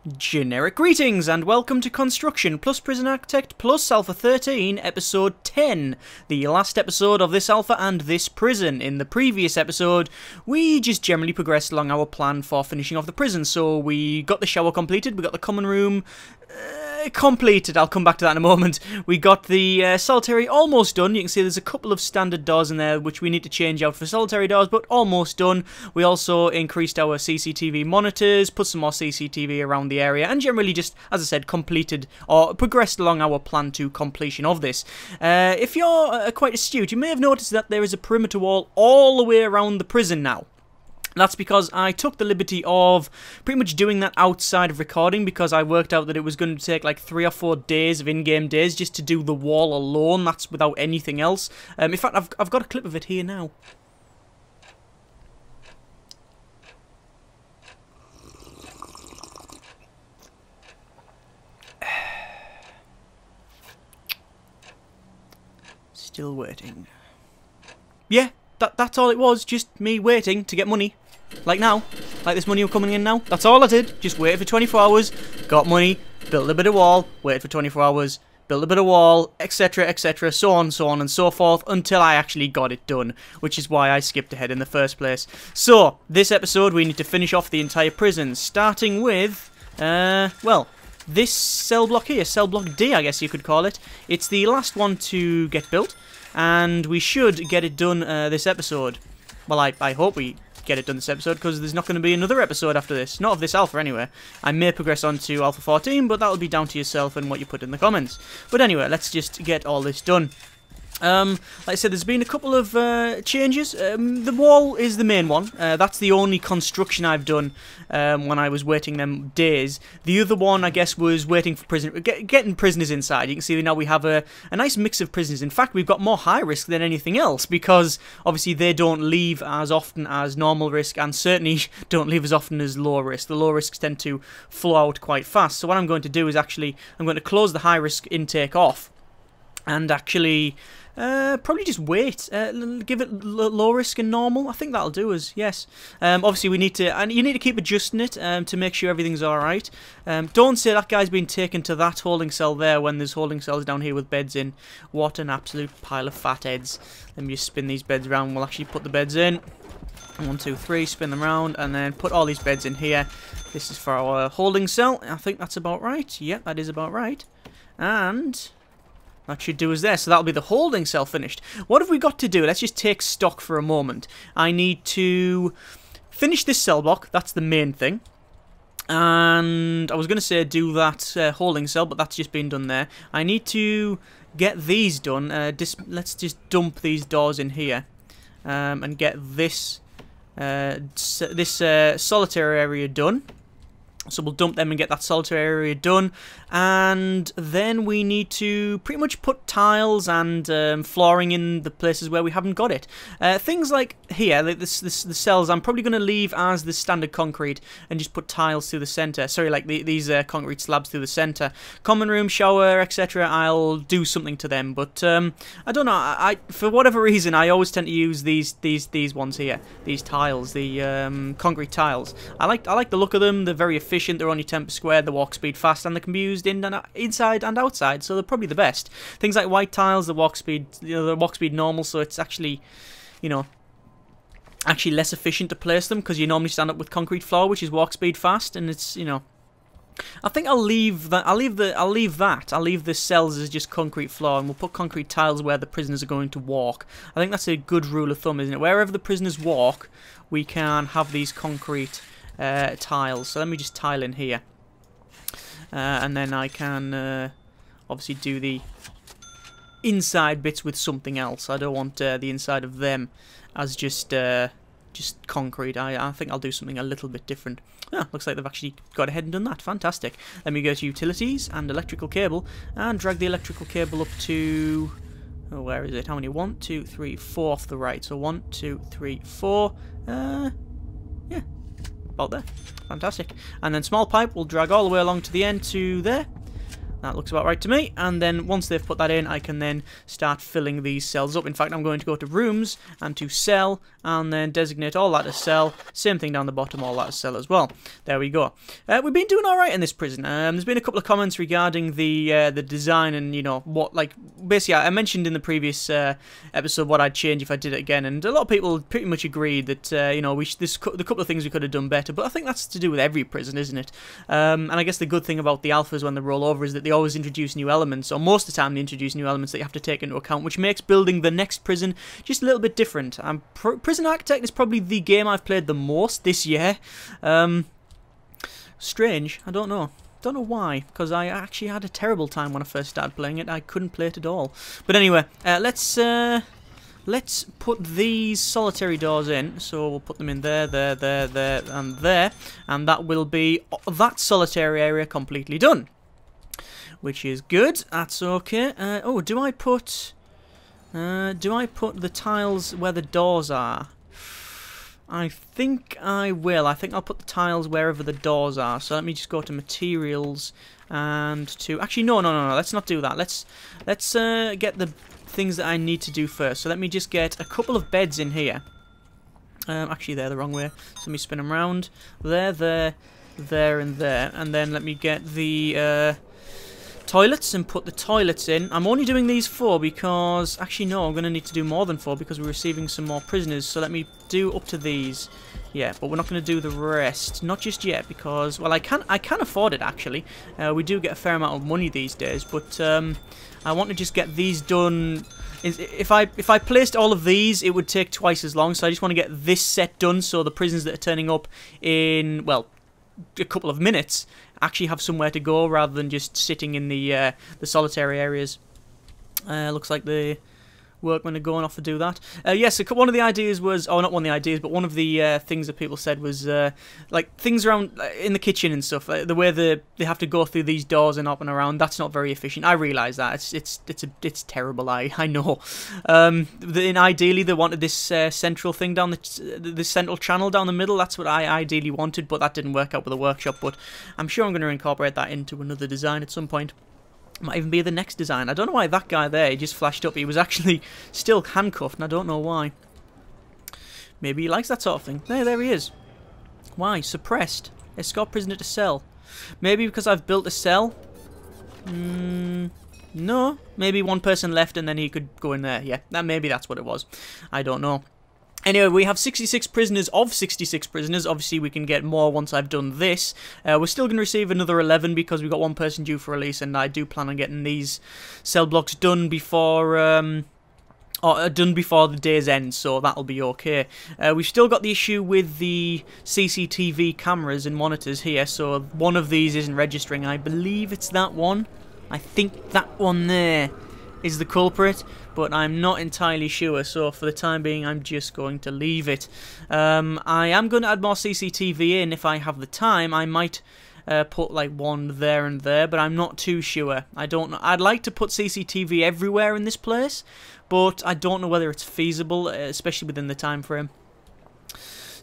Generic greetings and welcome to Construction plus Prison-Arcitect plus Alpha 13 episode 10, the last episode of this alpha and this prison. In the previous episode we just generally progressed along our plan for finishing off the prison, so we got the shower completed, we got the common room completed. I'll come back to that in a moment. We got the solitary almost done. You can see there's a couple of standard doors in there which we need to change out for solitary doors, but almost done. We also increased our CCTV monitors, put some more CCTV around the area, and generally just, as I said, completed or progressed along our plan to completion of this. If you're quite astute, you may have noticed that there is a perimeter wall all the way around the prison now. That's because I took the liberty of pretty much doing that outside of recording, because I worked out that it was going to take like 3 or 4 days of in-game days just to do the wall alone. That's without anything else. In fact, I've got a clip of it here now. Still waiting. Yeah, that's all it was. Just me waiting to get money. Like now, like this money coming in now. That's all I did. Just waited for 24 hours, got money, built a bit of wall, waited for 24 hours, built a bit of wall, etc, etc, so on and so forth, until I actually got it done, which is why I skipped ahead in the first place. So, this episode we need to finish off the entire prison, starting with, well, this cell block here, cell block D I guess you could call it. It's the last one to get built, and we should get it done this episode. Well, I hope we get it done this episode, because there's not going to be another episode after this. Not of this alpha, anyway. I may progress on to Alpha 14, but that'll be down to yourself and what you put in the comments. But anyway, let's just get all this done. Like I said, there's been a couple of changes. The wall is the main one. That's the only construction I've done when I was waiting them days. The other one, I guess, was waiting for getting prisoners inside. You can see now we have a nice mix of prisoners. In fact, we've got more high risk than anything else, because obviously they don't leave as often as normal risk, and certainly don't leave as often as low risk. The low risks tend to flow out quite fast. So what I'm going to do is actually, I'm going to close the high risk intake off, and actually probably just wait, give it low risk and normal. I think that'll do us, yes. Obviously we need to, and you need to keep adjusting it to make sure everything's alright. Don't say that guy's been taken to that holding cell there when there's holding cells down here with beds in. What an absolute pile of fat heads. Let me just spin these beds around. We'll actually put the beds in. 1, 2, 3, spin them around, and then put all these beds in here. This is for our holding cell. I think that's about right. Yep, that is about right. And that should do us there. So that'll be the holding cell finished. What have we got to do? Let's just take stock for a moment. I need to finish this cell block. That's the main thing. And I was going to say do that holding cell, but that's just been done there. I need to get these done. Let's just dump these doors in here and get this solitary area done. So we'll dump them and get that solitary area done, and then we need to pretty much put tiles and flooring in the places where we haven't got it. Things like here, like the cells, I'm probably going to leave as the standard concrete and just put tiles through the centre. Sorry, like these concrete slabs through the centre. Common room, shower, etc. I'll do something to them, but I don't know. I for whatever reason I always tend to use these ones here, these tiles, the concrete tiles. I like the look of them. They're very efficient. They're only 10 per square, they walk speed fast, and they can be used inside and outside, so they're probably the best. Things like white tiles, the walk speed, the walk speed normal, so it's actually, actually less efficient to place them, because you normally stand up with concrete floor, which is walk speed fast, and it's, I think I'll leave that. I'll leave the cells as just concrete floor, and we'll put concrete tiles where the prisoners are going to walk. I think that's a good rule of thumb, isn't it? Wherever the prisoners walk, we can have these concrete tiles. So let me just tile in here, and then I can obviously do the inside bits with something else. I don't want the inside of them as just concrete. I think I'll do something a little bit different. Looks like they've actually got ahead and done that. Fantastic. Let me go to utilities and electrical cable and drag the electrical cable up to, oh, where is it? How many? 1, 2, 3, 4 off the right. So 1, 2, 3, 4. Yeah, about there. Fantastic. And then small pipe will drag all the way along to the end to there. That looks about right to me. And then once they've put that in, I can then start filling these cells up. In fact, I'm going to go to rooms and to cell, and then designate all that as cell. Same thing down the bottom, all that as cell as well. There we go. We've been doing all right in this prison. There's been a couple of comments regarding the design and, you know, what, like, basically I mentioned in the previous episode what I'd change if I did it again, and a lot of people pretty much agreed that, you know, the couple of things we could have done better, but I think that's to do with every prison, isn't it? And I guess the good thing about the alphas when they roll over is that they always introduce new elements, or most of the time they introduce new elements that you have to take into account, which makes building the next prison just a little bit different. Prison-Arcitect is probably the game I've played the most this year. Strange, I don't know. Don't know why, because I actually had a terrible time when I first started playing it. I couldn't play it at all. But anyway, let's put these solitary doors in. So we'll put them in there, and there, and that will be that solitary area completely done, which is good. That's okay. Oh, do I put the tiles where the doors are? I think I will. I think I'll put the tiles wherever the doors are. So let me just go to materials and to... Actually, no. Let's not do that. Let's get the things that I need to do first. So let me just get a couple of beds in here. Actually, they're the wrong way. So let me spin them around. There, and there. And then let me get the... toilets and put the toilets in. I'm only doing these 4 because... Actually, no, I'm going to need to do more than 4 because we're receiving some more prisoners. So let me do up to these. Yeah, but we're not going to do the rest. Not just yet because... Well, I can afford it, actually. We do get a fair amount of money these days. But I want to just get these done... If I placed all of these, it would take twice as long. So I just want to get this set done so the prisoners that are turning up in... Well, a couple of minutes actually have somewhere to go rather than just sitting in the solitary areas. Looks like the workmen are going off to do that. Yes, one of the ideas was, oh, not one of the ideas, but one of the things that people said was like things around in the kitchen and stuff. The way they have to go through these doors and up and around, that's not very efficient. I realise that it's terrible. I know. Ideally, they wanted this central thing down the central channel down the middle. That's what I ideally wanted, but that didn't work out with the workshop. But I'm sure I'm going to incorporate that into another design at some point. Might even be the next design. I don't know why that guy there, he just flashed up. He was actually still handcuffed, and I don't know why. Maybe he likes that sort of thing. There he is. Why? Suppressed. Escort prisoner to cell. Maybe because I've built a cell? No. Maybe one person left and then he could go in there. Yeah, maybe that's what it was. I don't know. Anyway, we have 66 prisoners of 66 prisoners. Obviously, we can get more once I've done this. We're still going to receive another 11 because we've got one person due for release, and I do plan on getting these cell blocks done before the day's end, so that'll be okay. We've still got the issue with the CCTV cameras and monitors here, so one of these isn't registering. I believe it's that one. I think that one there is the culprit, but I'm not entirely sure, so for the time being I'm just going to leave it. I am going to add more CCTV in if I have the time. I might put like one there and there, but I'm not too sure. I don't know. I'd like to put CCTV everywhere in this place, but I don't know whether it's feasible, especially within the time frame.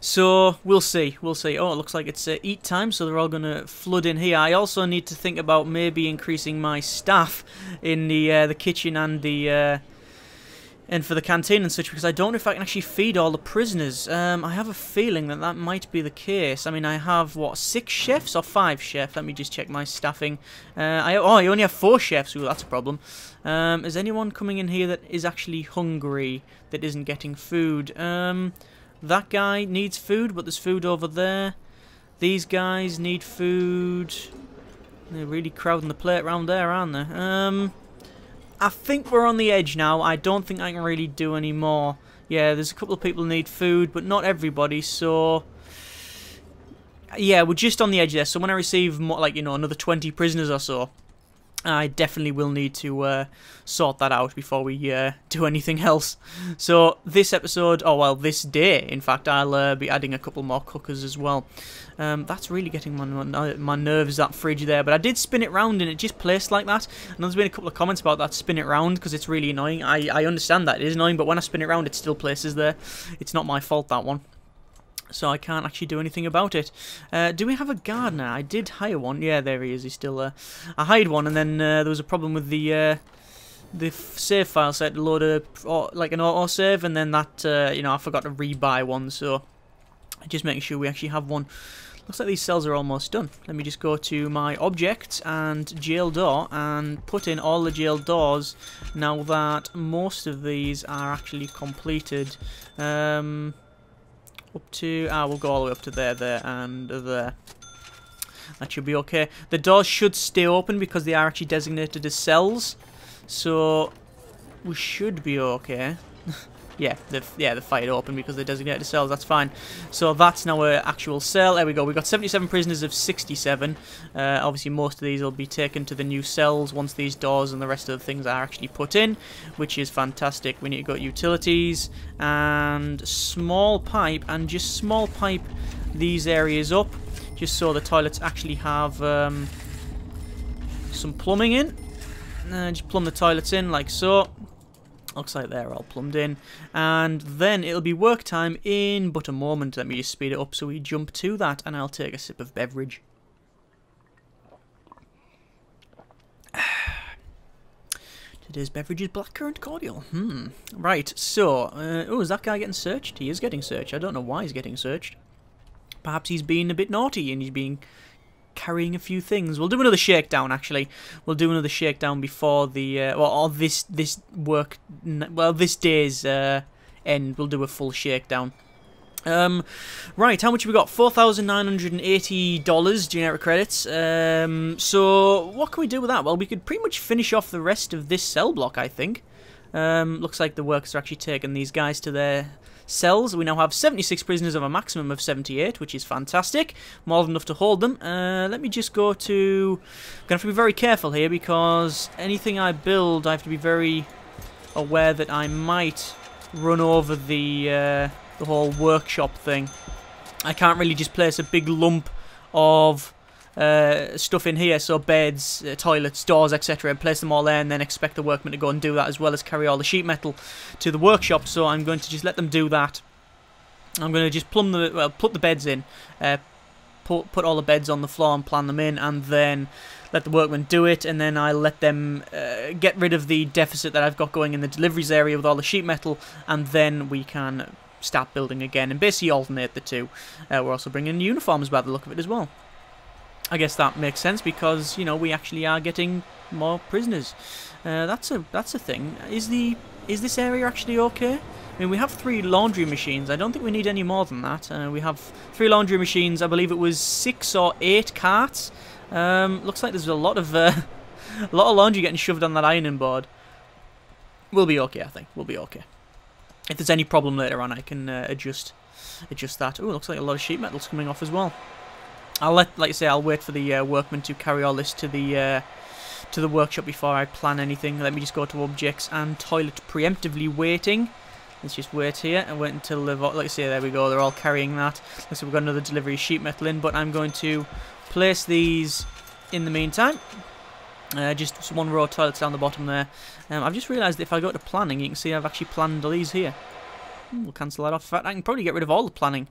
So, we'll see. Oh, it looks like it's eat time, so they're all going to flood in here. I also need to think about maybe increasing my staff in the kitchen and and for the canteen and such, because I don't know if I can actually feed all the prisoners. I have a feeling that might be the case. I mean, I have, what, 6 chefs or 5 chefs? Let me just check my staffing. I only have 4 chefs. Ooh, that's a problem. Is anyone coming in here that is actually hungry, that isn't getting food? That guy needs food, but there's food over there. These guys need food. They're really crowding the plate around there, aren't they? I think we're on the edge now. I don't think I can really do any more. Yeah, there's a couple of people who need food, but not everybody, so... Yeah, we're just on the edge there. So when I receive, more, like, you know, another 20 prisoners or so, I definitely will need to sort that out before we do anything else. So this episode, oh well, this day, in fact, I'll be adding a couple more cookers as well. That's really getting my nerves, that fridge there. But I did spin it round and it just placed like that. And there's been a couple of comments about that, spin it round, because it's really annoying. I understand that it is annoying, but when I spin it round, it still places there. It's not my fault, that one. So I can't actually do anything about it. Do we have a gardener? I did hire one. Yeah, there he is. He's still there. I hired one, and then there was a problem with the save file set to load like an autosave, and then that you know, I forgot to rebuy one. So just making sure we actually have one. Looks like these cells are almost done. Let me just go to my objects and jail door and put in all the jail doors now that most of these are actually completed. Up to, we'll go all the way up to there, and there. That should be okay. The doors should stay open because they are actually designated as cells. So, we should be okay. Yeah, they're fired open because they're designated as cells, that's fine. So that's now an actual cell. There we go, we've got 77 prisoners of 67. Obviously most of these will be taken to the new cells once these doors and the rest of the things are actually put in, which is fantastic. We need to go to utilities and small pipe, and just small pipe these areas up, just so the toilets actually have some plumbing in. Just plumb the toilets in like so. Looks like they're all plumbed in. And then it'll be work time in but a moment. Let me just speed it up so we jump to that, and I'll take a sip of beverage. Today's beverage is blackcurrant cordial. Right, so... oh, is that guy getting searched? He is getting searched. I don't know why he's getting searched. Perhaps he's being a bit naughty and he's being... carrying a few things. We'll do another shakedown, actually. We'll do another shakedown before the this day's end. We'll do a full shakedown. Right, how much have we got? $4,980 generic credits. So what can we do with that? Well, we could pretty much finish off the rest of this cell block, I think. Looks like the workers are actually taking these guys to their cells. We now have 76 prisoners of a maximum of 78, which is fantastic. More than enough to hold them. Let me just go to... I'm going to have to be very careful here, because anything I build, I have to be very aware that I might run over the whole workshop thing. I can't really just place a big lump of stuff in here, so beds, toilets, doors, etc., and place them all there and then expect the workmen to go and do that, as well as carry all the sheet metal to the workshop. So I'm going to just let them do that. I'm going to just put the beds in, put all the beds on the floor and plan them in, and then let the workmen do it, and then I let them get rid of the deficit that I've got going in the deliveries area with all the sheet metal, and then we can start building again and basically alternate the two. We're also bringing uniforms by the look of it as well. I guess that makes sense because, you know, we actually are getting more prisoners. That's a thing. Is this area actually okay? I mean, we have 3 laundry machines. I don't think we need any more than that. We have 3 laundry machines. I believe it was 6 or 8 carts. Looks like there's a lot of laundry getting shoved on that ironing board. We'll be okay, I think. We'll be okay. If there's any problem later on, I can adjust that. Oh, looks like a lot of sheet metal's coming off as well. Like I say, I'll wait for the workmen to carry all this to the workshop before I plan anything. Let me just go to objects and toilet preemptively waiting. Let's just wait here and wait until the, like I say, there we go. They're all carrying that. Looks like we've got another delivery of sheet metal in, but I'm going to place these in the meantime. Just one row of toilets down the bottom there. I've just realised that if I go to planning, you can see I've actually planned all these here. We'll cancel that off. In fact, I can probably get rid of all the planning.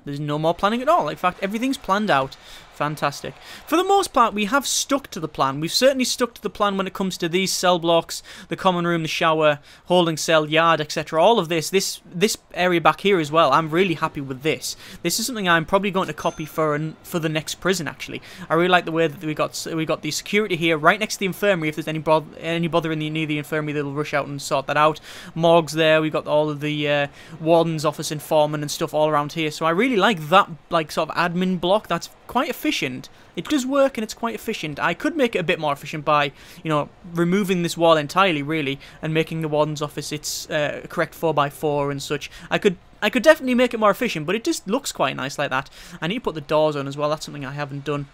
There's no more planning at all. In fact, everything's planned out. Fantastic. For the most part, we have stuck to the plan. We've certainly stuck to the plan when it comes to these cell blocks, the common room, the shower, holding cell, yard, etc. All of this area back here as well. I'm really happy with this. This is something I'm probably going to copy for the next prison. Actually, I really like the way that we got the security here right next to the infirmary. If there's any bother in near the infirmary, they'll rush out and sort that out. Morgues there. We've got all of the warden's office and foreman and stuff all around here. So I really like that, like, sort of admin block. That's quite efficient. It does work and it's quite efficient. I could make it a bit more efficient by, you know, removing this wall entirely, really, and making the warden's office its correct 4x4 and such. I could definitely make it more efficient, but it just looks quite nice like that. I need to put the doors on as well. That's something I haven't done.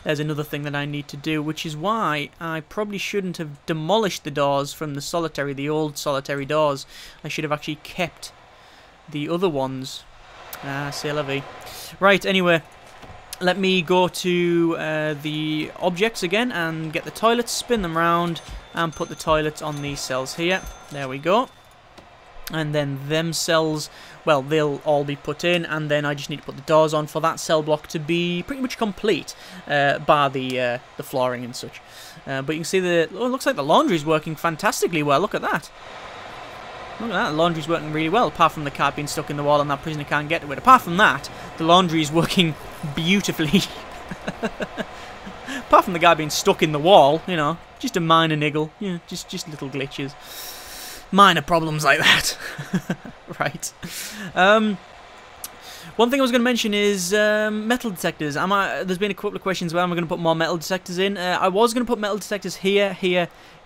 There's another thing that I need to do, which is why I probably shouldn't have demolished the doors from the old solitary doors. I should have actually kept the other ones. C'est la vie. Right, anyway, let me go to the objects again and get the toilets, spin them round, and put the toilets on these cells here. There we go. And then them cells, well, they'll all be put in, and then I just need to put the doors on for that cell block to be pretty much complete, bar the flooring and such. But you can see it looks like the laundry's working fantastically well. Look at that. Look at that, the laundry's working really well, apart from the card being stuck in the wall and that prisoner can't get to it. Apart from that, the laundry's working beautifully. Apart from the guy being stuck in the wall, you know, just a minor niggle, yeah, just little glitches. Minor problems like that. Right. One thing I was going to mention is metal detectors. There's been a couple of questions where am I going to put more metal detectors in. I was going to put metal detectors here,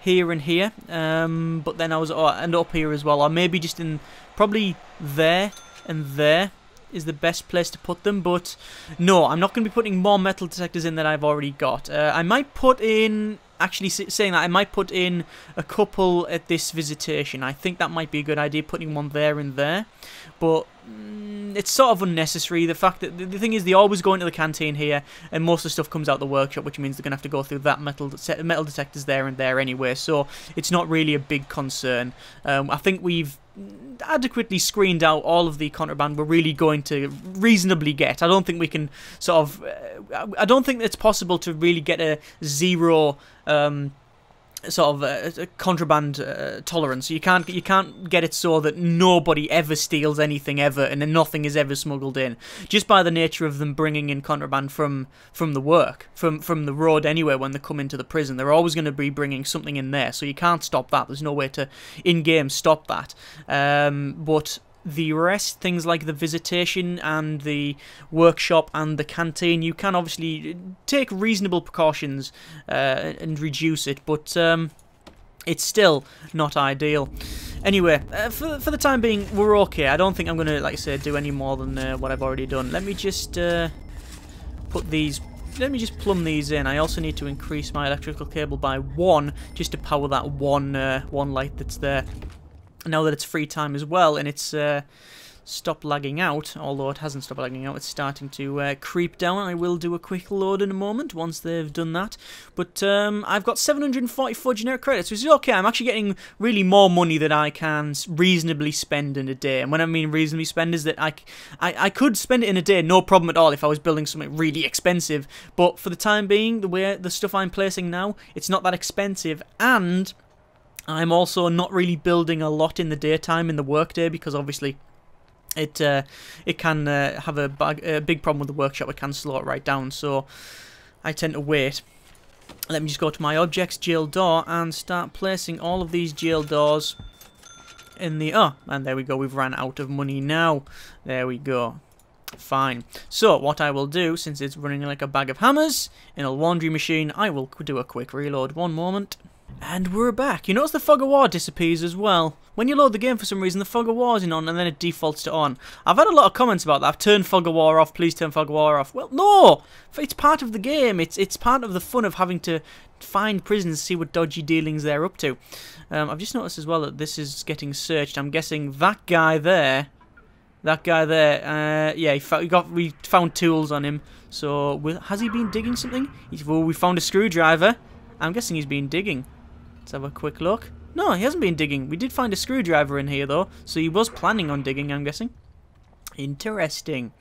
and here. But then I was and up here as well. Or maybe just in probably there and there is the best place to put them. But no, I'm not going to be putting more metal detectors in than I've already got. I might put in... Actually, saying that, I might put in a couple at this visitation. I think that might be a good idea, putting one there and there. But it's sort of unnecessary. The fact that the thing is, they always go into the canteen here, and most of the stuff comes out the workshop, which means they're going to have to go through that metal detectors there and there anyway. So it's not really a big concern. I think we've adequately screened out all of the contraband we're really going to reasonably get. I don't think we can sort of... I don't think it's possible to really get a zero... sort of a contraband tolerance. You can't get it so that nobody ever steals anything ever, and then nothing is ever smuggled in. Just by the nature of them bringing in contraband from the the road anywhere when they come into the prison, they're always going to be bringing something in there. So you can't stop that. There's no way to in-game stop that. But the rest, things like the visitation and the workshop and the canteen, you can obviously take reasonable precautions and reduce it, but it's still not ideal. Anyway, for the time being, we're okay. I don't think I'm going to, like I said, do any more than what I've already done. Let me just put these... Let me just plumb these in. I also need to increase my electrical cable by 1 just to power that one light that's there. Now that it's free time as well, and it's stopped lagging out, although it hasn't stopped lagging out, it's starting to creep down. I will do a quick load in a moment once they've done that. But I've got 744 generic credits, which is okay. I'm actually getting really more money than I can reasonably spend in a day. And when I mean reasonably spend is that I could spend it in a day, no problem at all, if I was building something really expensive. But for the time being, the stuff I'm placing now, it's not that expensive, and I'm also not really building a lot in the daytime in the workday, because obviously it can have a big problem with the workshop. It can slow it right down, so I tend to wait. Let me just go to my objects, jail door, and start placing all of these jail doors in the... Oh, and there we go, we've ran out of money now. There we go. Fine. So, what I will do, since it's running like a bag of hammers in a laundry machine, I will do a quick reload. One moment. And we're back. You notice the fog of war disappears as well. When you load the game, for some reason, the fog of war isn't on, and then it defaults to on. I've had a lot of comments about that. I've turned fog of war off. Please turn fog of war off. Well, no! It's part of the game. It's part of the fun of having to find prisons, see what dodgy dealings they're up to. I've just noticed as well that this is getting searched. I'm guessing that guy there... yeah, we found tools on him. So, has he been digging something? Well, we found a screwdriver. I'm guessing he's been digging. Let's have a quick look. No, he hasn't been digging. We did find a screwdriver in here, though. So he was planning on digging, I'm guessing. Interesting.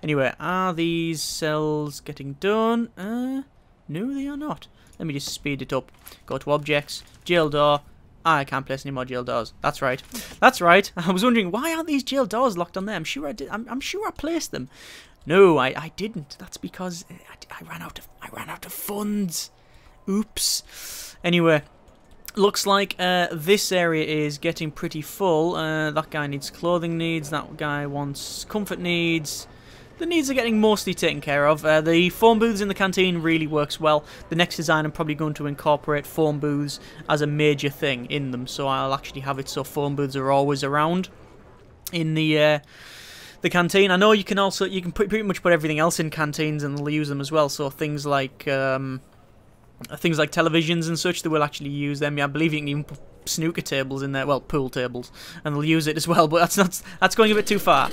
Anyway, are these cells getting done? No, they are not. Let me just speed it up. Go to objects, jail door. I can't place any more jail doors. That's right. That's right. I was wondering, why aren't these jail doors locked on there? I'm sure I did. I'm sure I placed them. No, I didn't. That's because I ran out of funds. Oops. Anyway, looks like this area is getting pretty full. That guy needs clothing needs. That guy wants comfort needs. The needs are getting mostly taken care of. The phone booths in the canteen really works well. The next design I'm probably going to incorporate phone booths as a major thing in them. So I'll actually have it so phone booths are always around in the canteen. I know you can pretty much put everything else in canteens and they'll use them as well. So things like televisions and such, they will actually use them. Yeah, I believe you can even put snooker tables in there, well, pool tables, and they'll use it as well, but that's going a bit too far.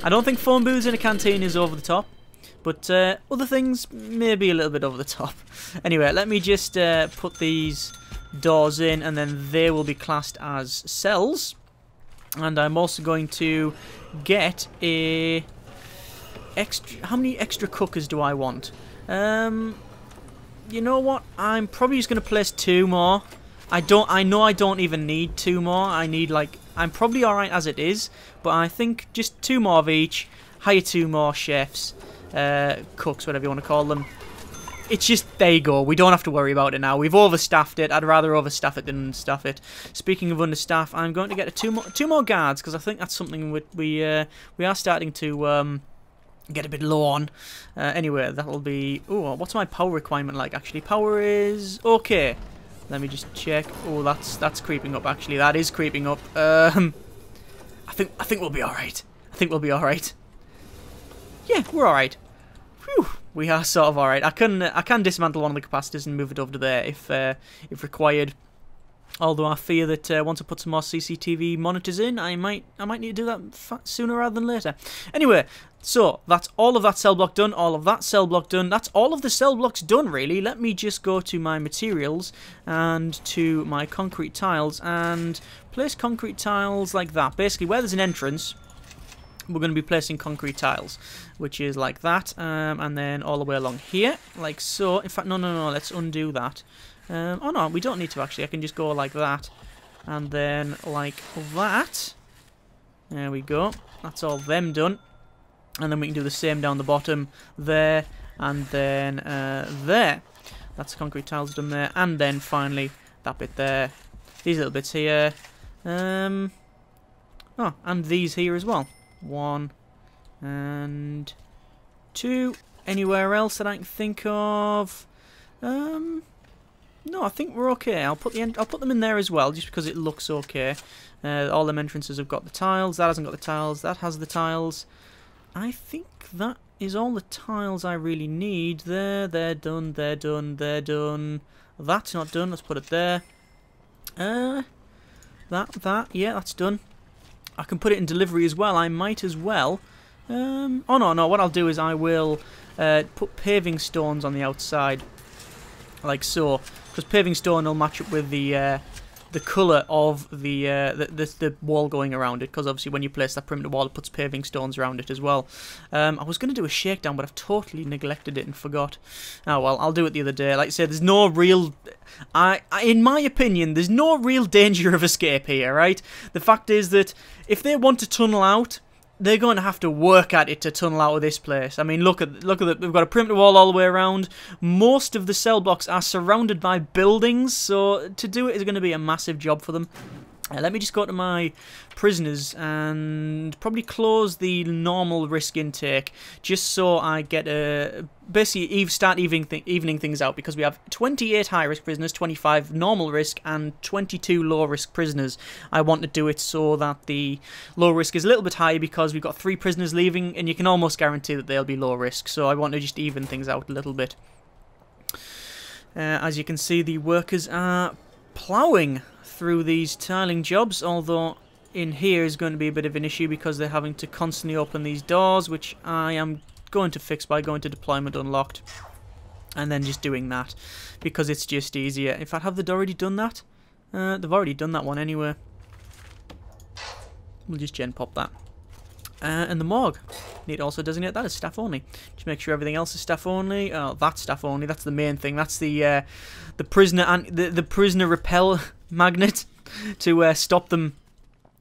I don't think phone booths in a canteen is over the top, but other things maybe a little bit over the top. Anyway, let me just put these doors in, and then they will be classed as cells. And I'm also going to get a extra. How many extra cookers do I want? You know what? I'm probably just going to place 2 more. I know I don't even need 2 more. I need like, I'm probably alright as it is, but I think just 2 more of each. Hire 2 more chefs, cooks, whatever you want to call them. It's just, there you go. We don't have to worry about it now. We've overstaffed it. I'd rather overstaff it than understaff it. Speaking of understaff, I'm going to get 2 more guards, because I think that's something we are starting to get a bit low on. Anyway, that'll be... Oh, what's my power requirement like, actually? Power is... okay. Let me just check. Oh, that's creeping up, actually. That is creeping up. I think we'll be alright. I think we'll be alright. Yeah, we're alright. Whew. We are sort of alright. I can dismantle one of the capacitors and move it over to there if required. Although I fear that once I put some more CCTV monitors in, I might need to do that sooner rather than later. Anyway, so that's all of that cell block done, all of that cell block done. That's all of the cell blocks done, really. Let me just go to my materials and to my concrete tiles and place concrete tiles like that. Basically, where there's an entrance, we're going to be placing concrete tiles, which is like that, and then all the way along here, like so. In fact, no, let's undo that. Oh no, we don't need to actually. I can just go like that, and then like that. There we go. That's all them done. And then we can do the same down the bottom there, and then there. That's concrete tiles done there, and then finally that bit there. These little bits here. Oh, and these here as well. 1 and 2. Anywhere else that I can think of? No, I think we're okay. I'll put them in there as well, just because it looks okay. All them entrances have got the tiles. That hasn't got the tiles. That has the tiles. I think that is all the tiles I really need. They're done. They're done. They're done. That's not done. Let's put it there. Yeah, that's done. I can put it in delivery as well. I might as well. Oh no. What I'll do is I will put paving stones on the outside, like so, because paving stone will match up with the colour of the wall going around it. Because obviously when you place that perimeter wall, it puts paving stones around it as well. I was going to do a shakedown, but I've totally neglected it and forgot. Oh well, I'll do it the other day. Like I said, there's no real... in my opinion, there's no real danger of escape here, right? The fact is that if they want to tunnel out, they're going to have to work at it to tunnel out of this place. I mean, look at it. We've got a perimeter wall all the way around. Most of the cell blocks are surrounded by buildings, so to do it is going to be a massive job for them. Let me just go to my prisoners and probably close the normal risk intake, just so I get a... basically start evening things out, because we have 28 high-risk prisoners, 25 normal risk, and 22 low-risk prisoners. I want to do it so that the low risk is a little bit higher, because we've got 3 prisoners leaving, and you can almost guarantee that they'll be low risk, so I want to just even things out a little bit. As you can see, the workers are ploughing through these tiling jobs, although in here is going to be a bit of an issue because they're having to constantly open these doors, which I am going to fix by going to deployment unlocked and then just doing that, because it's just easier. In fact, have they already done that? They've already done that one anyway. We'll just gen pop that. And the morgue. Need to also designate that as staff only. Just make sure everything else is staff only. Oh, that's staff only. That's the main thing. That's the prisoner and the prisoner repel magnet to stop them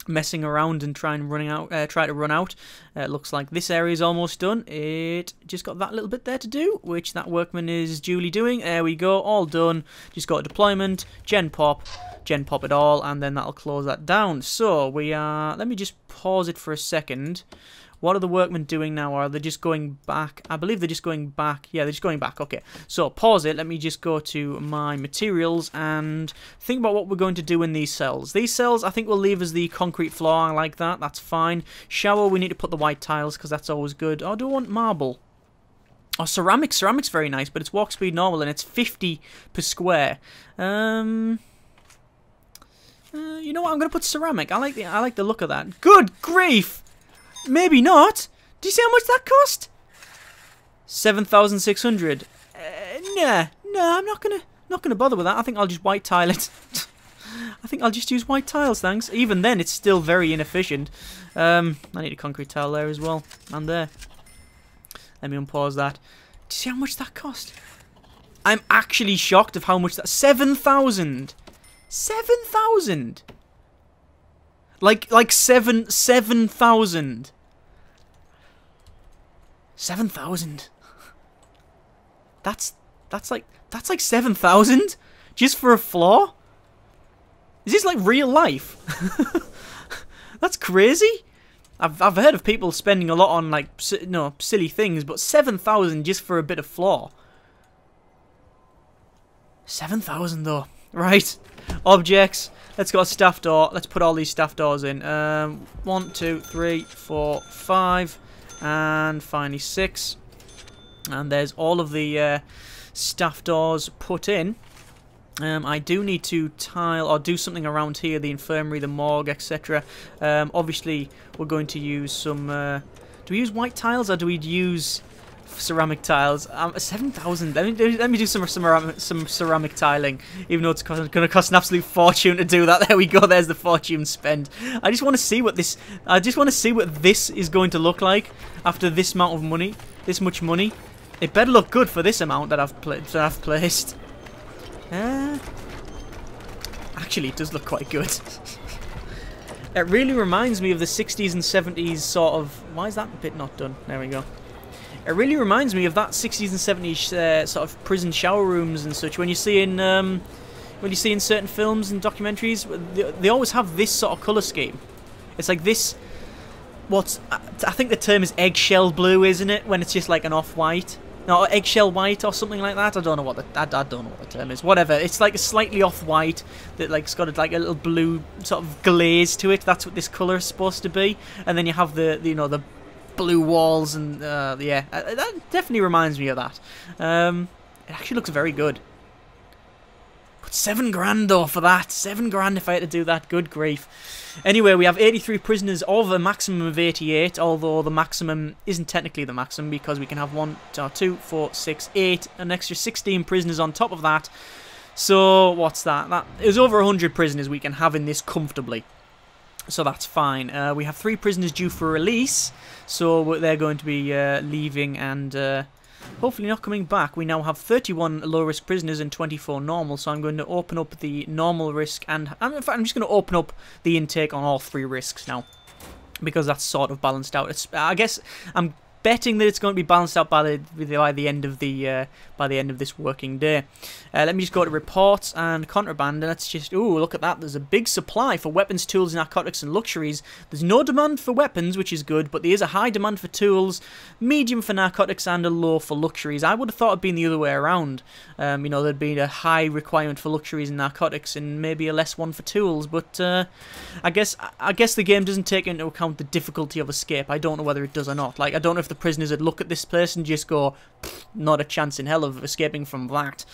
messing around and try to run out. Looks like this area is almost done. It just got that little bit there to do, which that workman is duly doing. There we go, all done. Just got a deployment, gen pop it all, and then that'll close that down. So we are... let me just pause it for a second. What are the workmen doing now? Are they just going back? I believe they're just going back. Yeah, they're just going back. Okay, so pause it. Let me just go to my materials and think about what we're going to do in these cells. These cells, I think we'll leave as the concrete floor. I like that. That's fine. Shower, we need to put the white tiles because that's always good. Oh, do I want marble? Oh, ceramic. Ceramic's very nice, but it's walk speed normal and it's 50 per square. You know what? I'm gonna put ceramic. I like the look of that. Good grief! Maybe not. Do you see how much that cost? 7,600. Nah, I'm not gonna bother with that. I think I'll just white tile it. I think I'll just use white tiles, thanks. Even then, it's still very inefficient. I need a concrete tile there as well. And there. Let me unpause that. Do you see how much that cost? I'm actually shocked of how much that... 7,000! 7,000! Like 7,000. 7,000. That's like 7,000 just for a floor. Is this like real life? That's crazy. I've heard of people spending a lot on like silly things, but 7,000 just for a bit of floor. 7,000 though. Right. Objects. Let's go a staff door. Let's put all these staff doors in. 1, 2, 3, 4, 5. And finally 6. And there's all of the staff doors put in. I do need to tile or do something around here, the infirmary, the morgue, etc. Obviously, we're going to use some... do we use white tiles or do we use ceramic tiles? 7,000. Let me do some ceramic tiling, even though it's going to cost an absolute fortune to do that. There we go. There's the fortune spent. I just want to see what this. I just want to see what this is going to look like after this amount of money, this much money. It better look good for this amount that I've placed. Actually, it does look quite good. It really reminds me of the 60s and 70s sort of... Why is that bit not done? There we go. It really reminds me of that 60s and 70s sort of prison shower rooms and such. When you see in certain films and documentaries, they always have this sort of colour scheme. It's like this... I think the term is eggshell blue, isn't it? When it's just like an off-white. No, eggshell white or something like that. I don't know what the term is. Whatever. It's like a slightly off-white that like's got like a little blue sort of glaze to it. That's what this colour is supposed to be. And then you have the blue walls and yeah, that definitely reminds me of that. It actually looks very good. But 7 grand though for that. 7 grand if I had to do that. Good grief. Anyway, we have 83 prisoners of a maximum of 88, although the maximum isn't technically the maximum because we can have 1, 2, 4, 6, 8, an extra 16 prisoners on top of that. So, what's that? That is over 100 prisoners we can have in this comfortably. So that's fine. We have 3 prisoners due for release, so they're going to be leaving and hopefully not coming back. We now have 31 low-risk prisoners and 24 normal, so I'm going to open up the normal risk, and in fact, I'm just going to open up the intake on all 3 risks now, because that's sort of balanced out. I guess I'm betting that it's going to be balanced out by the end of this working day. Let me just go to reports and contraband, and let's just... Ooh, look at that. There's a big supply for weapons, tools, narcotics, and luxuries. There's no demand for weapons, which is good, but there is a high demand for tools, medium for narcotics, and a low for luxuries. I would have thought it'd been the other way around. You know, there'd be a high requirement for luxuries and narcotics, and maybe a less one for tools. But I guess the game doesn't take into account the difficulty of escape. I don't know whether it does or not. Like, I don't know if the prisoners would look at this place and just go, not a chance in hell of escaping from that.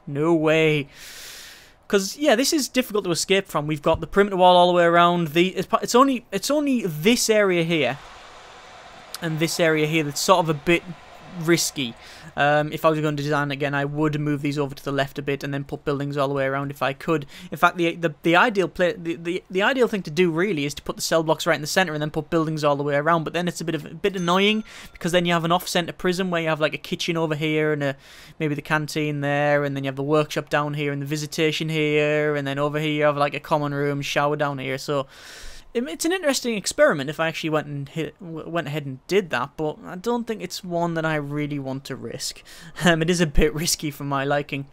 No way. Because, yeah, this is difficult to escape from. We've got the perimeter wall all the way around. It's only this area here and this area here that's sort of a bit risky. If I was going to design again, I would move these over to the left a bit and then put buildings all the way around if I could. In fact, the ideal thing to do really is to put the cell blocks right in the center and then put buildings all the way around. But then it's a bit annoying because then you have an off-center prison where you have like a kitchen over here and maybe the canteen there, and then you have the workshop down here and the visitation here, and then over here you have like a common room, shower down here. So it's an interesting experiment if I actually went ahead and did that, but I don't think it's one that I really want to risk. It is a bit risky for my liking.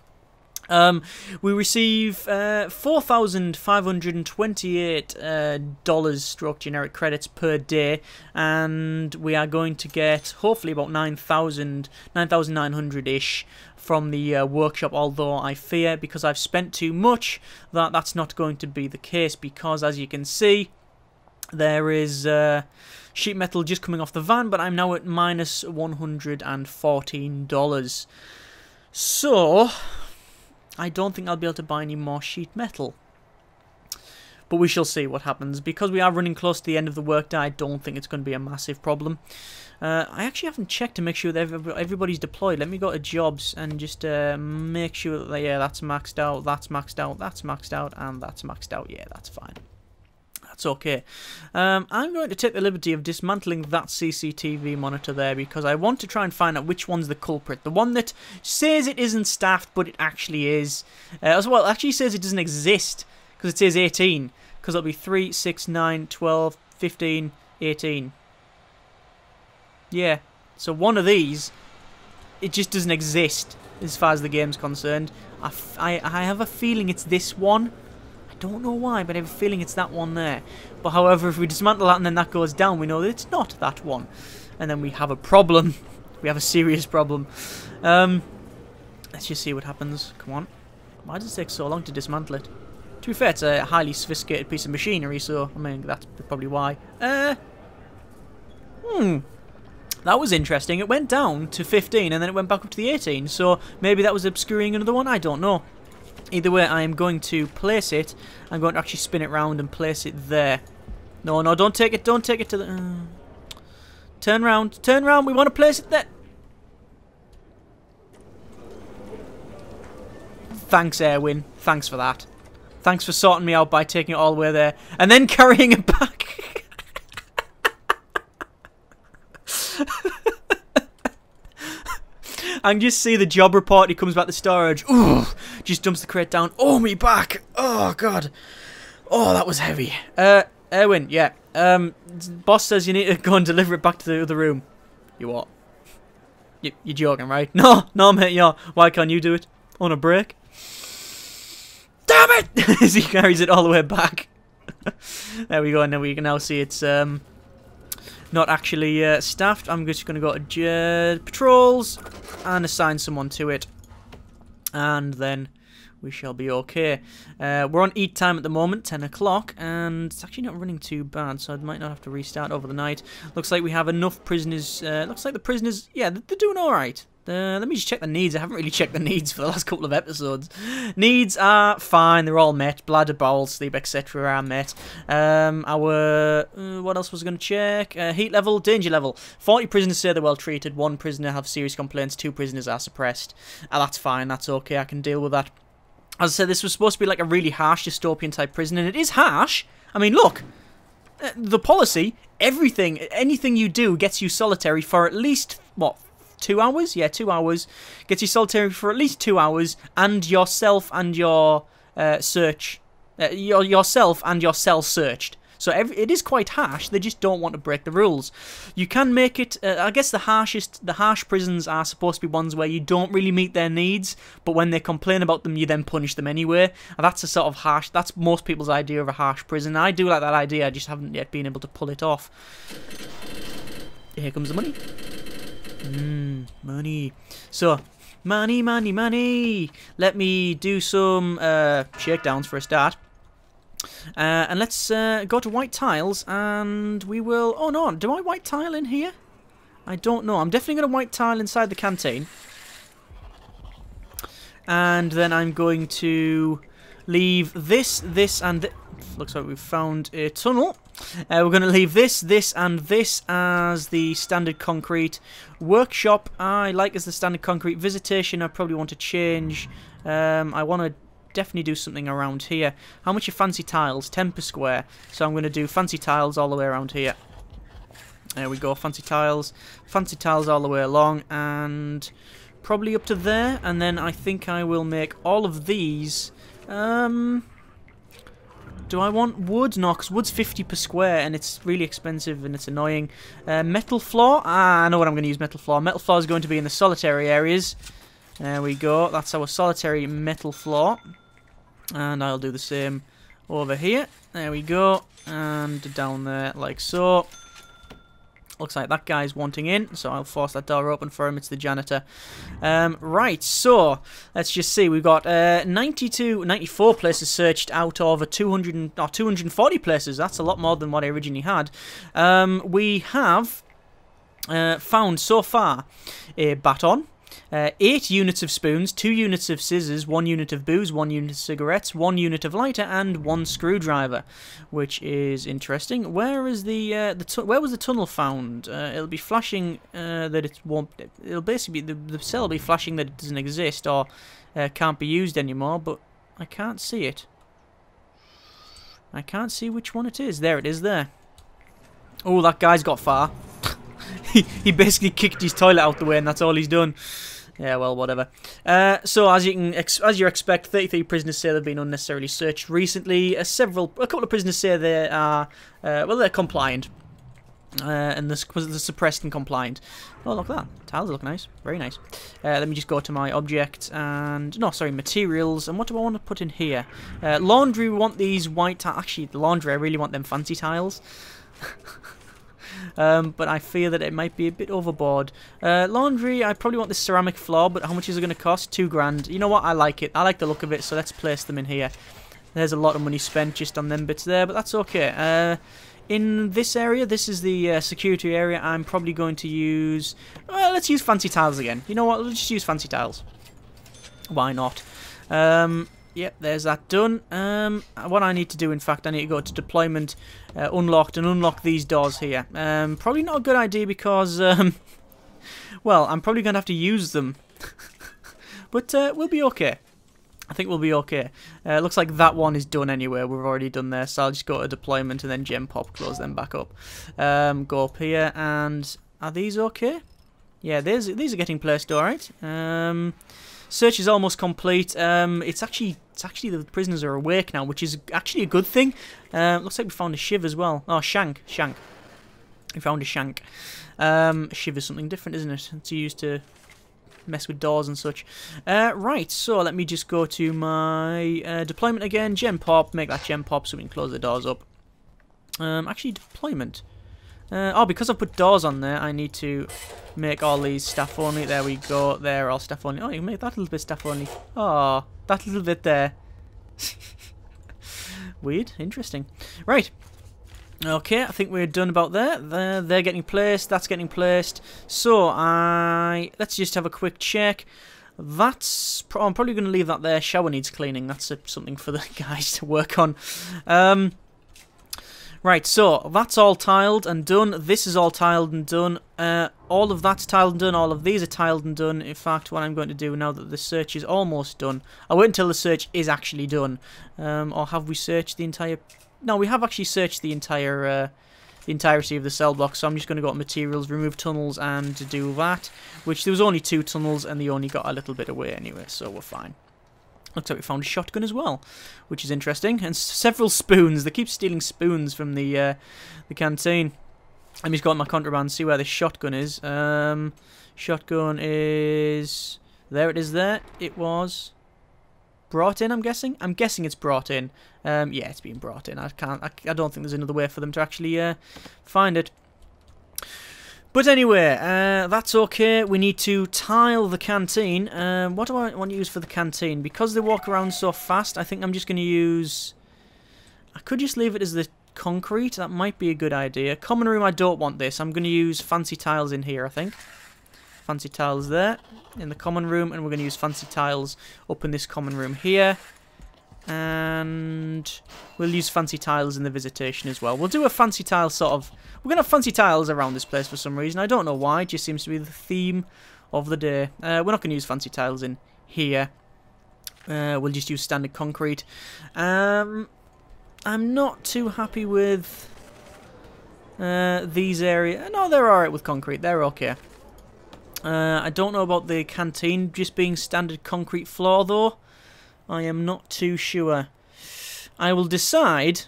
We receive $4,528 stroke generic credits per day, and we are going to get hopefully about 9,900-ish from the workshop, although I fear, because I've spent too much, that that's not going to be the case, because as you can see, there is sheet metal just coming off the van, but I'm now at minus $114. So I don't think I'll be able to buy any more sheet metal. But we shall see what happens. Because we are running close to the end of the workday, I don't think it's going to be a massive problem. I actually haven't checked to make sure that everybody's deployed. Let me go to jobs and just make sure that yeah, that's maxed out, that's maxed out, that's maxed out, and that's maxed out. Yeah, that's fine. That's okay. I'm going to take the liberty of dismantling that CCTV monitor there because I want to try and find out which one's the culprit. The one that says it isn't staffed, but it actually is. As well, it actually says it doesn't exist because it says 18. Because it'll be 3, 6, 9, 12, 15, 18. Yeah, so one of these, it just doesn't exist as far as the game's concerned. I have a feeling it's this one. I don't know why, but I have a feeling it's that one there. But however, if we dismantle that and then that goes down, we know that it's not that one. And then we have a problem. We have a serious problem. Let's just see what happens. Come on. Why does it take so long to dismantle it? To be fair, it's a highly sophisticated piece of machinery, so, I mean, that's probably why. That was interesting. It went down to 15 and then it went back up to the 18. So maybe that was obscuring another one. I don't know. Either way, I am going to place it. I'm going to actually spin it round and place it there. No, no, don't take it. Don't take it to the... Turn round. Turn round. We want to place it there. Thanks, Erwin. Thanks for that. Thanks for sorting me out by taking it all the way there. And then carrying it back. I can just see the job report. He comes back to storage. Ooh, just dumps the crate down. Oh, me back. Oh, God. Oh, that was heavy. Erwin, yeah. Boss says you need to go and deliver it back to the other room. You what? You're joking, right? No, no, mate, yeah. Why can't you do it? On a break? Damn it! As he carries it all the way back. There we go, and then we can now see it's not actually staffed. I'm just going to go to patrols and assign someone to it. And then we shall be okay. We're on eat time at the moment, 10 o'clock, and it's actually not running too bad, so I might not have to restart over the night. Looks like we have enough prisoners. Looks like the prisoners, yeah, they're doing alright. Let me just check the needs. I haven't really checked the needs for the last couple of episodes. Needs are fine. They're all met. Bladder, bowel, sleep, etc. are met. What else was I going to check? Heat level, danger level. 40 prisoners say they're well treated. 1 prisoner have serious complaints. 2 prisoners are suppressed. That's fine. That's okay. I can deal with that. As I said, this was supposed to be like a really harsh dystopian type prison, and it is harsh. I mean, look. The policy, anything you do gets you solitary for at least, what, 2 hours? Yeah, 2 hours. Gets you solitary for at least 2 hours, and yourself and your yourself and your cell searched. So it is quite harsh. They just don't want to break the rules. You can make it. I guess the harsh prisons are supposed to be ones where you don't really meet their needs, but when they complain about them, you then punish them anyway. And that's a sort of harsh. That's most people's idea of a harsh prison. I do like that idea. I just haven't yet been able to pull it off. Here comes the money. Money. So, money, money, money. Let me do some shakedowns for a start. And let's go to white tiles, and we will... Oh, no. Do I white tile in here? I don't know. I'm definitely going to white tile inside the canteen. And then I'm going to leave this, and this. Looks like we've found a tunnel. We're going to leave this, and this as the standard concrete. Workshop, I like as the standard concrete. Visitation, I probably want to change. I want to definitely do something around here. How much are fancy tiles? 10 per square. So I'm going to do fancy tiles all the way around here. There we go, fancy tiles. Fancy tiles all the way along, and probably up to there. And then I think I will make all of these... Do I want wood? No, because wood's 50 per square, and it's really expensive, and it's annoying. Metal floor? I know what I'm going to use metal floor. Metal floor is going to be in the solitary areas. There we go. That's our solitary metal floor. And I'll do the same over here. There we go. And down there, like so. Looks like that guy's wanting in, so I'll force that door open for him. It's the janitor. Right, so let's just see. We've got 94 places searched out of 240 places. That's a lot more than what I originally had. We have found so far a baton, 8 units of spoons, 2 units of scissors, 1 unit of booze, 1 unit of cigarettes, 1 unit of lighter, and 1 screwdriver, which is interesting. Where is where was the tunnel found? It'll be flashing that it won't. It'll basically be the cell will be flashing that it doesn't exist or can't be used anymore, but I can't see it. I can't see which one it is. There it is. There. Oh, that guy's got far. He basically kicked his toilet out the way, and that's all he's done. Yeah, well, whatever. So, as you expect, 33 prisoners say they've been unnecessarily searched recently. A couple of prisoners say they are, well, they're compliant. And they're suppressed and compliant. Oh, look at that. Tiles look nice. Very nice. Let me just go to my object and... No, sorry, materials. And what do I want to put in here? Laundry, we want these white tiles. Actually, the laundry, I really want them fancy tiles. But I fear that it might be a bit overboard. Laundry, I probably want this ceramic floor, but how much is it going to cost? £2 grand. You know what? I like it. I like the look of it, so let's place them in here. There's a lot of money spent just on them bits there, but that's okay. In this area, this is the security area, I'm probably going to use... Well, let's use fancy tiles again. You know what? Let's just use fancy tiles. Why not? Yep, there's that done. What I need to do, in fact, I need to go to deployment, unlocked, and unlock these doors here. Probably not a good idea because, well, I'm probably going to have to use them. But we'll be okay. I think we'll be okay. Looks like that one is done anyway. We've already done there, so I'll just go to deployment and then gem pop, close them back up. Go up here, and are these okay? Yeah, these are getting placed all right. Search is almost complete. It's actually the prisoners are awake now, which is actually a good thing. Looks like we found a shiv as well. Oh, shank. We found a shank. A shiv is something different, isn't it? It's used to mess with doors and such. Right, so let me just go to my deployment again. Gem pop, make that gem pop so we can close the doors up. Actually, deployment. Oh, because I've put doors on there, I need to make all these staff only. There we go. They're all staff only. Oh, you can make that a little bit staff only. Oh, that little bit there. Weird. Interesting. Right. Okay, I think we're done about there. They're getting placed. That's getting placed. So, let's just have a quick check. I'm probably going to leave that there. Shower needs cleaning. That's something for the guys to work on. Right, so that's all tiled and done. This is all tiled and done. All of that's tiled and done. All of these are tiled and done. In fact, what I'm going to do now that the search is almost done, I'll wait until the search is actually done. Or have we searched the entire... No, we have actually searched the entirety of the cell block, so I'm just going to go to materials, remove tunnels, and to do that. Which there was only 2 tunnels, and they only got a little bit away anyway, so we're fine. Looks like we found a shotgun as well, which is interesting, and several spoons. They keep stealing spoons from the canteen. Let me just go on my contraband and see where the shotgun is. Shotgun is... There it is there. It was... brought in, I'm guessing? I'm guessing it's brought in. Yeah, it's been brought in. I don't think there's another way for them to actually find it. But anyway, that's okay. We need to tile the canteen. What do I want to use for the canteen? Because they walk around so fast, I think I'm just going to use... I could just leave it as the concrete. That might be a good idea. Common room, I don't want this. I'm going to use fancy tiles in here, I think. Fancy tiles there in the common room, and we're going to use fancy tiles up in this common room here. And we'll use fancy tiles in the visitation as well. We'll do a fancy tile sort of... We're going to have fancy tiles around this place for some reason. I don't know why. It just seems to be the theme of the day. We're not going to use fancy tiles in here. We'll just use standard concrete. I'm not too happy with these areas. No, they're alright with concrete. They're okay. I don't know about the canteen just being standard concrete floor, though. I am not too sure. I will decide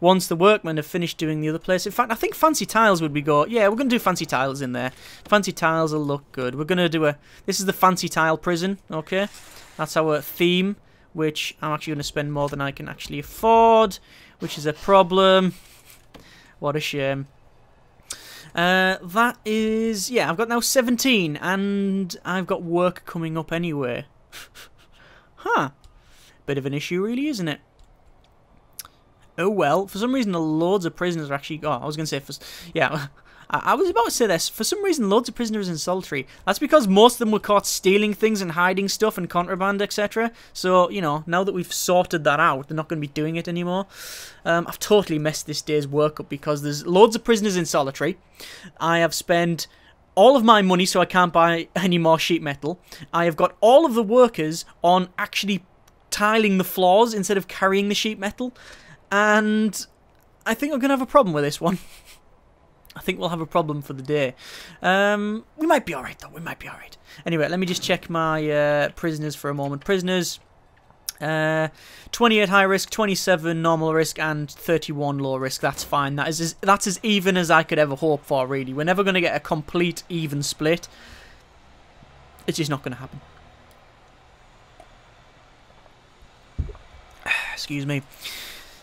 once the workmen have finished doing the other place. In fact, I think fancy tiles would be good. Yeah, we're going to do fancy tiles in there. Fancy tiles will look good. We're going to do a... This is the fancy tile prison, okay? That's our theme, which I'm actually going to spend more than I can actually afford, which is a problem. What a shame. That is... Yeah, I've got now 17, and I've got work coming up anyway. Huh. Bit of an issue, really, isn't it? Oh, well. For some reason, loads of prisoners are actually... Oh, I was going to say... Yeah, I was about to say this. For some reason, loads of prisoners in solitary. That's because most of them were caught stealing things and hiding stuff and contraband, etc. So, you know, now that we've sorted that out, they're not going to be doing it anymore. I've totally messed this day's work up because there's loads of prisoners in solitary. I have spent all of my money so I can't buy any more sheet metal. I have got all of the workers on actually tiling the floors instead of carrying the sheet metal. And I think I'm going to have a problem with this one. I think we'll have a problem for the day. We might be alright though, we might be alright. Anyway, let me just check my prisoners for a moment. Prisoners, 28 high risk, 27 normal risk, and 31 low risk. That's fine. That's as even as I could ever hope for, really. We're never going to get a complete even split. It's just not going to happen. Excuse me.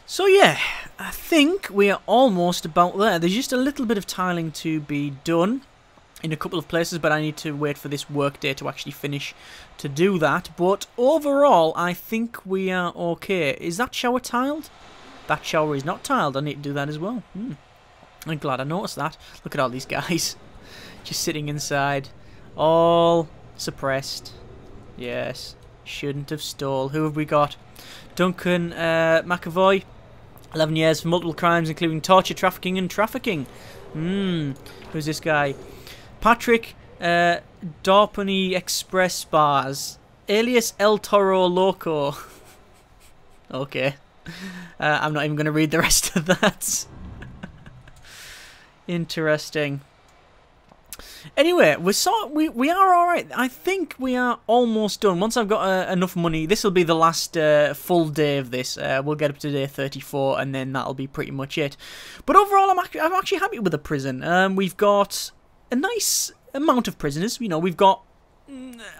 So yeah, I think we are almost about there. There's just a little bit of tiling to be done in a couple of places, but I need to wait for this work day to actually finish to do that. But overall, I think we are okay. Is that shower tiled? That shower is not tiled. I need to do that as well. I'm glad I noticed that. Look at all these guys just sitting inside, all suppressed. Yes, shouldn't have stole. Who have we got? Duncan McAvoy, 11 years for multiple crimes, including torture, trafficking, and trafficking. Who's this guy? Patrick Dorpany Express Bars, alias El Toro Loco. Okay. I'm not even going to read the rest of that. Interesting. Anyway, we are alright. I think we are almost done. Once I've got enough money, this will be the last full day of this. We'll get up to day 34, and then that'll be pretty much it. But overall, I'm actually happy with the prison. We've got a nice amount of prisoners. You know, we've got,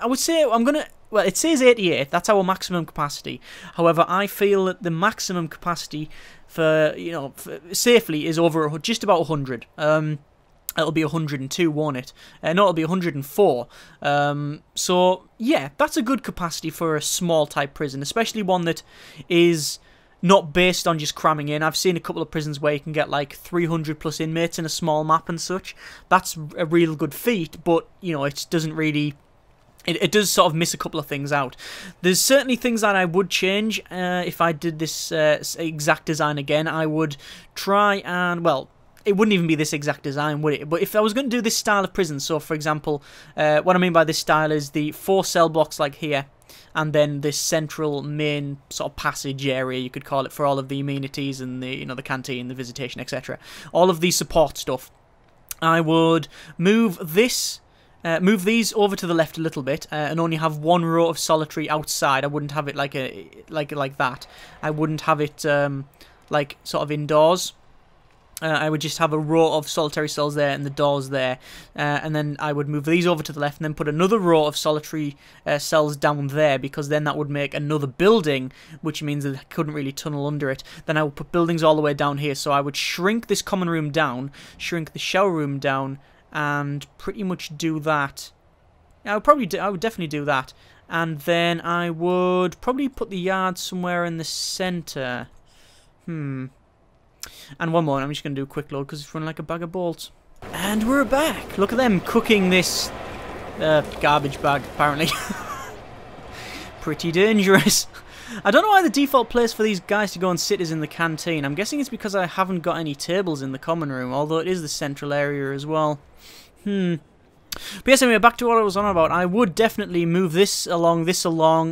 I would say, well, it says 88. That's our maximum capacity. However, I feel that the maximum capacity for, you know, safely is over just about 100. It'll be 102, won't it? No, it'll be 104. So, yeah, that's a good capacity for a small type prison, especially one that is not based on just cramming in. I've seen a couple of prisons where you can get like 300 plus inmates in a small map and such. That's a real good feat, but, you know, it doesn't really... It does sort of miss a couple of things out. There's certainly things that I would change if I did this exact design again. I would try and, well... It wouldn't even be this exact design, would it? But if I was going to do this style of prison, so for example, what I mean by this style is the 4 cell blocks like here, and then this central main sort of passage area, you could call it, for all of the amenities and the, you know, the canteen, the visitation, etc. All of the support stuff. I would move this. Move these over to the left a little bit, and only have one row of solitary outside. I wouldn't have it like that. I wouldn't have it like sort of indoors. I would just have a row of solitary cells there and the doors there, and then I would move these over to the left and then put another row of solitary cells down there, because then that would make another building, which means that I couldn't really tunnel under it. Then I would put buildings all the way down here, so I would shrink this common room down, shrink the shower room down, and pretty much do that. I would definitely do that, and then I would probably put the yard somewhere in the centre. And one more, I'm just going to do a quick load because it's running like a bag of bolts. And we're back. Look at them cooking this garbage bag, apparently. Pretty dangerous. I don't know why the default place for these guys to go and sit is in the canteen. I'm guessing it's because I haven't got any tables in the common room, although it is the central area as well. But yes, anyway, back to what I was on about. I would definitely move this along,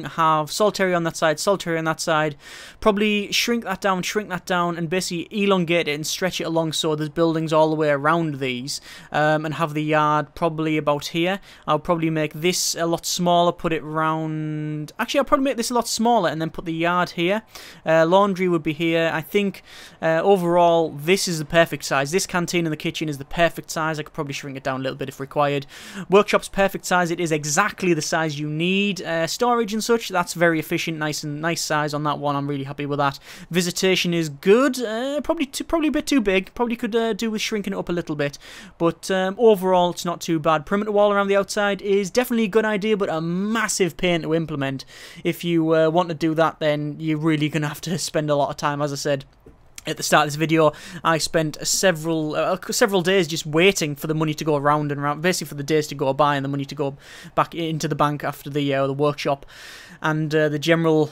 have solitary on that side, solitary on that side, probably shrink that down, and basically elongate it and stretch it along so there's buildings all the way around these, and have the yard probably about here. I'll probably make this a lot smaller, put it round... Actually, I'll probably make this a lot smaller and then put the yard here. Laundry would be here. I think, overall, this is the perfect size. This canteen in the kitchen is the perfect size. I could probably shrink it down a little bit if required. Workshop's perfect size. It is exactly the size you need. Storage and such, that's very efficient, nice size on that one. I'm really happy with that. Visitation is good. Probably a bit too big. Probably could do with shrinking it up a little bit. But overall, it's not too bad. Perimeter wall around the outside is definitely a good idea, but a massive pain to implement. If you want to do that, then you're really going to have to spend a lot of time, as I said. at the start of this video, I spent several days just waiting for the money to go around and around, basically for the days to go by and the money to go back into the bank after the workshop and the general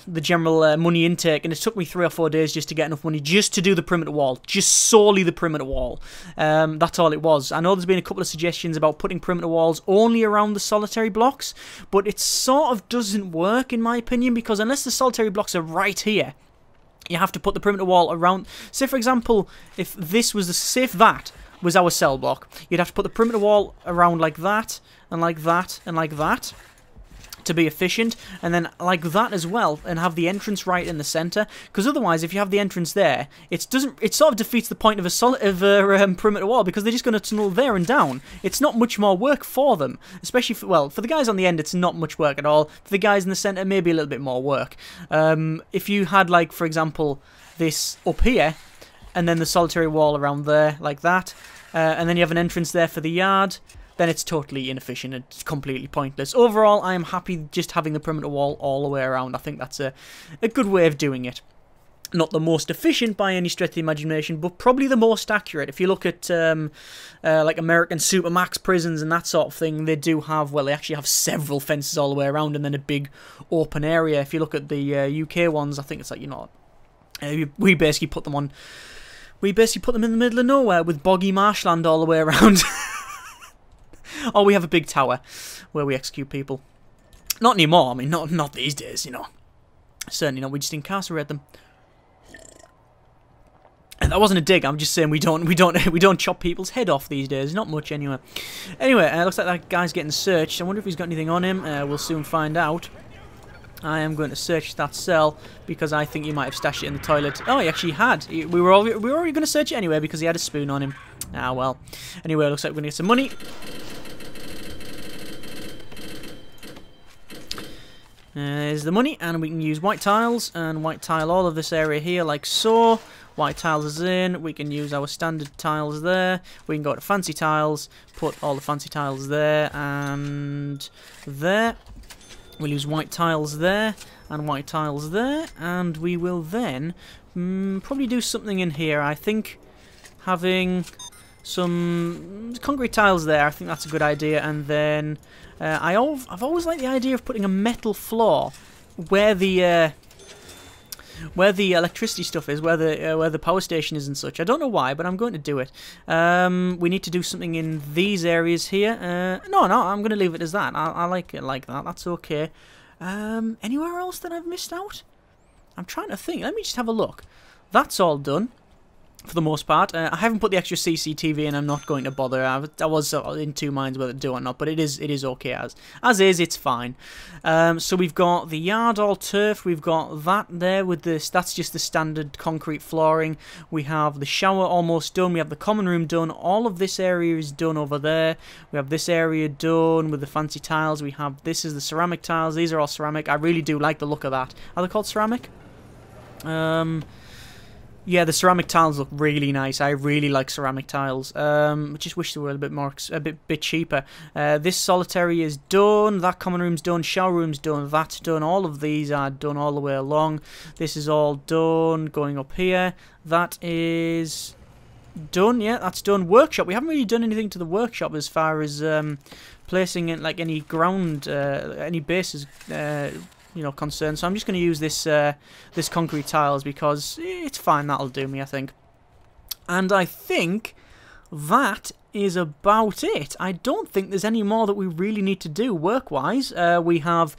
money intake. And it took me 3 or 4 days just to get enough money just to do the perimeter wall, just solely the perimeter wall. That's all it was. I know there's been a couple of suggestions about putting perimeter walls only around the solitary blocks, but it sort of doesn't work in my opinion, because unless the solitary blocks are right here, you have to put the perimeter wall around. Say, for example, if this was if that was our cell block, you'd have to put the perimeter wall around like that, and like that, and like that, to be efficient, and then like that as well, and have the entrance right in the center. Because otherwise, if you have the entrance there, it sort of defeats the point of a perimeter wall, because they're just going to tunnel there and down. It's not much more work for them, especially for the guys on the end. It's not much work at all. For the guys in the center, maybe a little bit more work. If you had, like, for example, this up here, and then the solitary wall around there like that, and then you have an entrance there for the yard, then it's totally inefficient. It's completely pointless. Overall, I am happy just having the perimeter wall all the way around. I think that's a good way of doing it. Not the most efficient by any stretch of the imagination, but probably the most accurate. If you look at like American Supermax prisons and that sort of thing, they do have, well, they actually have several fences all the way around and then a big open area. If you look at the UK ones, I think it's like, you know, we basically put them in the middle of nowhere with boggy marshland all the way around. Or we have a big tower where we execute people. Not anymore. I mean, not these days, you know. Certainly not. We just incarcerate them. And that wasn't a dig. I'm just saying we don't chop people's head off these days. Not much anyway. Anyway, looks like that guy's getting searched. I wonder if he's got anything on him. We'll soon find out. I am going to search that cell because I think he might have stashed it in the toilet. Oh, he actually had. We were already going to search it anyway because he had a spoon on him. Ah, well. Anyway, it looks like we're going to get some money. There's the money, and we can use white tiles, and white tile all of this area here like so. White tiles is in, we can use our standard tiles there, we can go to fancy tiles, put all the fancy tiles there, and there. We'll use white tiles there, and white tiles there, and we will then probably do something in here. I think having some concrete tiles there, I think that's a good idea, and then I've always liked the idea of putting a metal floor where the electricity stuff is, where the power station is and such. I don't know why, but I'm going to do it. We need to do something in these areas here. No, I'm going to leave it as that. I like it like that. That's okay. Anywhere else that I've missed out? I'm trying to think. Let me just have a look. That's all done. For the most part. I haven't put the extra CCTV in. I'm not going to bother. I was in two minds whether to do it or not, but it is okay as is. It's fine. So we've got the yard all turf. We've got that there with this. That's just the standard concrete flooring. We have the shower almost done. We have the common room done. All of this area is done over there. We have this area done with the fancy tiles. We have this is the ceramic tiles. These are all ceramic. I really do like the look of that. Are they called ceramic? Yeah, the ceramic tiles look really nice. I really like ceramic tiles. I just wish they were a bit cheaper. This solitary is done. That common room's done. Shower room's done. That's done. All of these are done all the way along. This is all done. Going up here. That is done. Yeah, that's done. Workshop. We haven't really done anything to the workshop as far as placing it like any ground, any bases. You know, concern. So I'm just going to use this this concrete tiles because it's fine. That'll do me, I think. And I think that is about it. I don't think there's any more that we really need to do work-wise. We have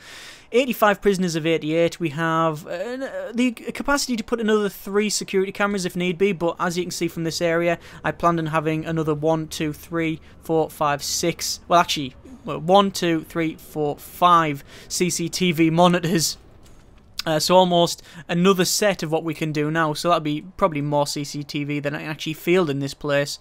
85 prisoners of 88. We have the capacity to put another 3 security cameras if need be, but as you can see from this area, I planned on having another 1, 2, 3, 4, 5, 6. Well, actually, 1, 2, 3, 4, 5 CCTV monitors. So almost another set of what we can do now. So that'll be probably more CCTV than I can actually field in this place.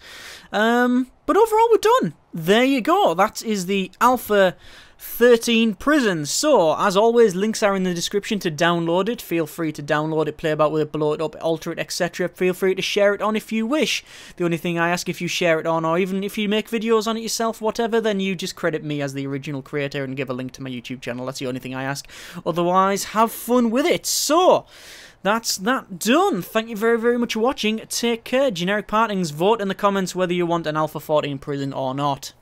But But overall, we're done. There you go. That is the Alpha 13 Prison. So, as always, links are in the description to download it. Feel free to download it, play about with it, blow it up, alter it, etc. Feel free to share it on if you wish. The only thing I ask, if you share it on, or even if you make videos on it yourself, whatever, then you just credit me as the original creator and give a link to my YouTube channel. That's the only thing I ask. Otherwise, have fun with it. So, that's that done. Thank you very, very much for watching. Take care. Generic partings. Vote in the comments whether you want an Alpha 14 Prison or not.